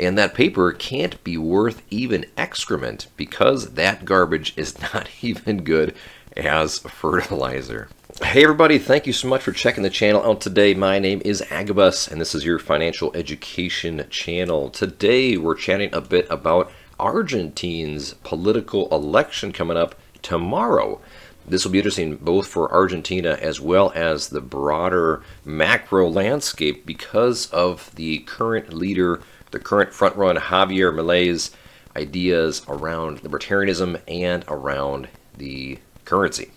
And that paper can't be worth even excrement because that garbage is not even good as fertilizer. Hey everybody, thank you so much for checking the channel out today. My name is Agabus and this is your financial education channel. Today we're chatting a bit about Argentine's political election coming up tomorrow. This will be interesting both for Argentina as well as the broader macro landscape because of the current leader, the current front-run Javier Milei's ideas around libertarianism and around the currency.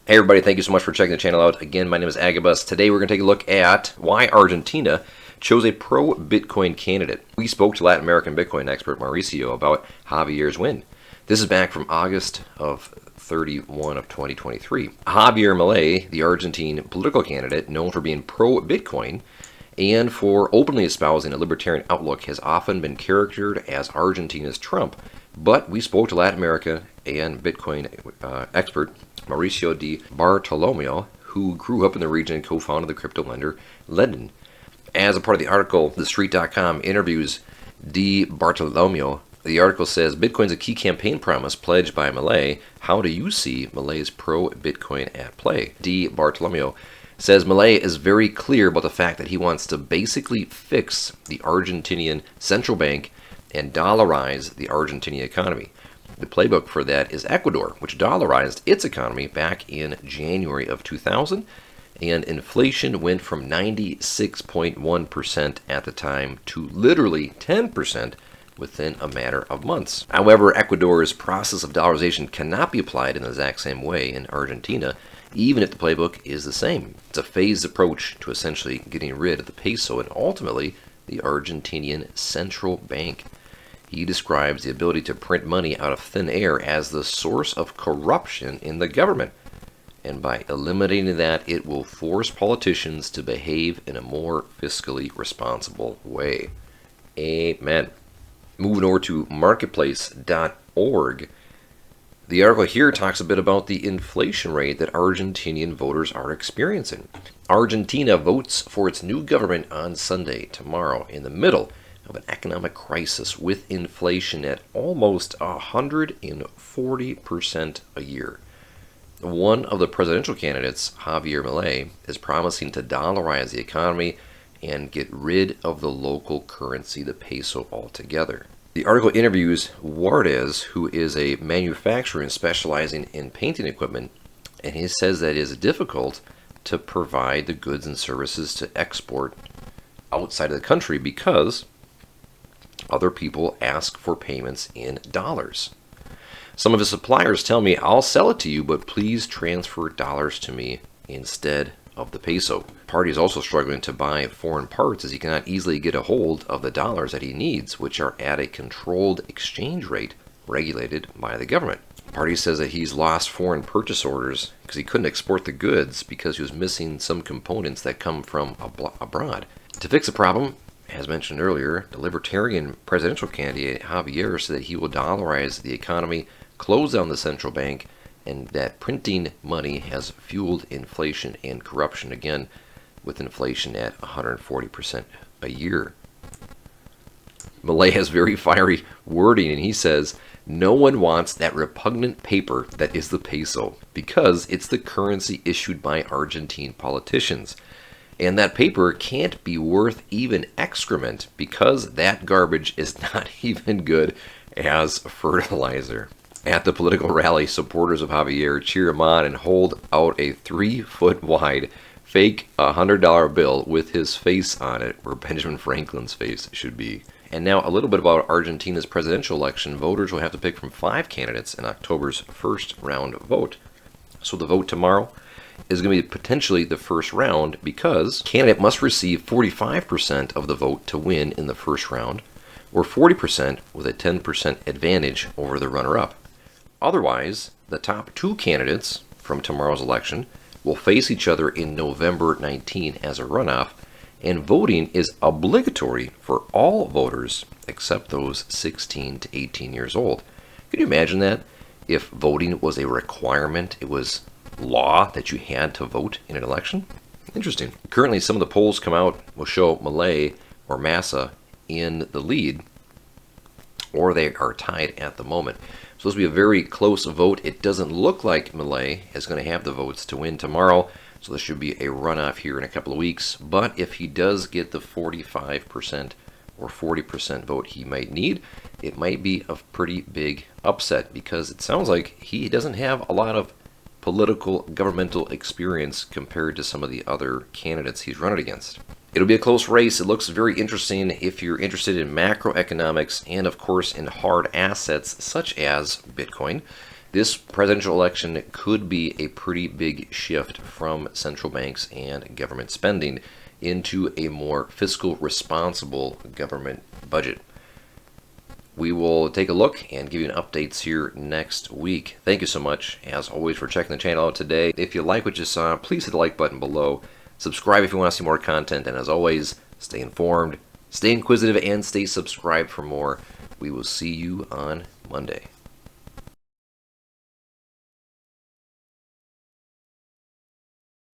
Hey everybody, thank you so much for checking the channel out. Again, my name is Agabus. Today we're going to take a look at why Argentina chose a pro-Bitcoin candidate. We spoke to Latin American Bitcoin expert Mauricio about Javier's win. This is back from August of 31 of 2023. Javier Milei, the Argentine political candidate known for being pro-Bitcoin and for openly espousing a libertarian outlook, has often been characterized as Argentina's Trump. But we spoke to Latin America and Bitcoin expert Mauricio Di Bartolomeo, who grew up in the region and co-founded the crypto lender Lendin. As a part of the article, TheStreet.com interviews Di Bartolomeo. The article says, Bitcoin's a key campaign promise pledged by Milei. How do you see Milei's pro-Bitcoin at play? Di Bartolomeo says Milei is very clear about the fact that he wants to basically fix the Argentinian central bank and dollarize the Argentinian economy. The playbook for that is Ecuador, which dollarized its economy back in January of 2000, and inflation went from 96.1% at the time to literally 10% within a matter of months. However, Ecuador's process of dollarization cannot be applied in the exact same way in Argentina, even if the playbook is the same. It's a phased approach to essentially getting rid of the peso and ultimately the Argentinian central bank. He describes the ability to print money out of thin air as the source of corruption in the government. And by eliminating that, it will force politicians to behave in a more fiscally responsible way. Amen. Moving over to marketplace.org. The article here talks a bit about the inflation rate that Argentinian voters are experiencing. Argentina votes for its new government on Sunday, tomorrow, in the middle of an economic crisis with inflation at almost 140% a year. One of the presidential candidates, Javier Milei, is promising to dollarize the economy and get rid of the local currency, the peso, altogether. The article interviews Juarez, who is a manufacturer specializing in painting equipment, and he says that it is difficult to provide the goods and services to export outside of the country because other people ask for payments in dollars. Some of his suppliers tell me, I'll sell it to you, but please transfer dollars to me instead of the peso. The party is also struggling to buy foreign parts as he cannot easily get a hold of the dollars that he needs, which are at a controlled exchange rate regulated by the government. The party says that he's lost foreign purchase orders because he couldn't export the goods because he was missing some components that come from abroad. To fix the problem, as mentioned earlier, the Libertarian presidential candidate Javier said that he will dollarize the economy, close down the central bank, and that printing money has fueled inflation and corruption again, with inflation at 140% a year. Milei has very fiery wording, and he says, no one wants that repugnant paper that is the peso because it's the currency issued by Argentine politicians. And that paper can't be worth even excrement because that garbage is not even good as fertilizer. At the political rally, supporters of Javier cheer him on and hold out a 3-foot wide fake $100 bill with his face on it, where Benjamin Franklin's face should be. And now a little bit about Argentina's presidential election. Voters will have to pick from 5 candidates in October's first round vote. So the vote tomorrow is going to be potentially the first round because candidate must receive 45% of the vote to win in the first round, or 40% with a 10% advantage over the runner-up. Otherwise, the top 2 candidates from tomorrow's election will face each other in November 19 as a runoff, and voting is obligatory for all voters except those 16 to 18 years old. Can you imagine that? If voting was a requirement, it was law that you had to vote in an election? Interesting. Currently, some of the polls come out will show Milei or Massa in the lead, or they are tied at the moment. So this will be a very close vote. It doesn't look like Milei is going to have the votes to win tomorrow, so this should be a runoff here in a couple of weeks. But if he does get the 45% or 40% vote he might need, it might be a pretty big upset, because it sounds like he doesn't have a lot of political governmental experience compared to some of the other candidates he's running against. It'll be a close race. It looks very interesting if you're interested in macroeconomics and, of course, in hard assets such as Bitcoin. This presidential election could be a pretty big shift from central banks and government spending into a more fiscal responsible government budget. We will take a look and give you updates here next week. Thank you so much, as always, for checking the channel out today. If you like what you saw, please hit the like button below. Subscribe if you want to see more content. And as always, stay informed, stay inquisitive, and stay subscribed for more. We will see you on Monday.